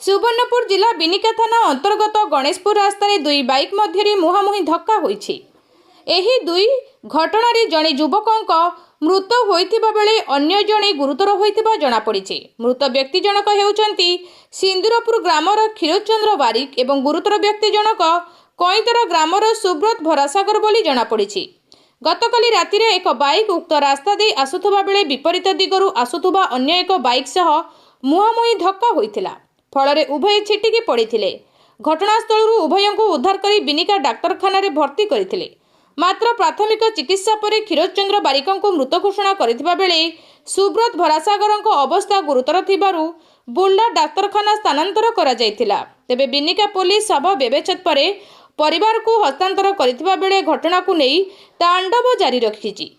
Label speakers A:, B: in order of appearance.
A: सुवर्णपुर जिला बिनिका थाना अंतर्गत गणेशपुर रास्तार दुई बाइक मध्य मुहांमुही धक्का होइछि। एही दुई घटनारे जणे युवकक मृत होइथिबा बेले अन्य जणे गुरुतर होइथिबा जणा पड़िछि। मृत व्यक्ति जनक हेउचंती सिंदूरपुर ग्रामर क्षीरचंद्र बारिक एवं गुरुतर व्यक्ति जनक कईतर ग्रामर सुब्रत भरासागर बोली जणा पड़िछि। गतकाली रातिरे एक बाइक उक्त रास्ता दे आसुथबा बेले विपरीत दिगरु आसुथबा अन्य एक बाइक सह मुहांमुही धक्का होइथिला। फलरे उभय छिटिकी पड़िथिले। घटनास्थलରୁ उभयଙ୍କୁ उद्धार करी बिनिका डाक्तरखाना भर्ती करथिले। मात्र प्राथमिक चिकित्सा पर क्षीरचंद्र बारिकଙ୍କୁ मृत घोषणा करथिबा बेले सुब्रत भरासागरଙ୍କ अवस्था गुरुतर थिबारु बुल्ला डाक्तरखाना स्थानांतर करा जायथिला। तेबे बिनिका पुलिस शव व्यवच्छेद पर परिवार को हस्तांतर करथिबा बेले घटना को नै तांडव जारी रखिछि।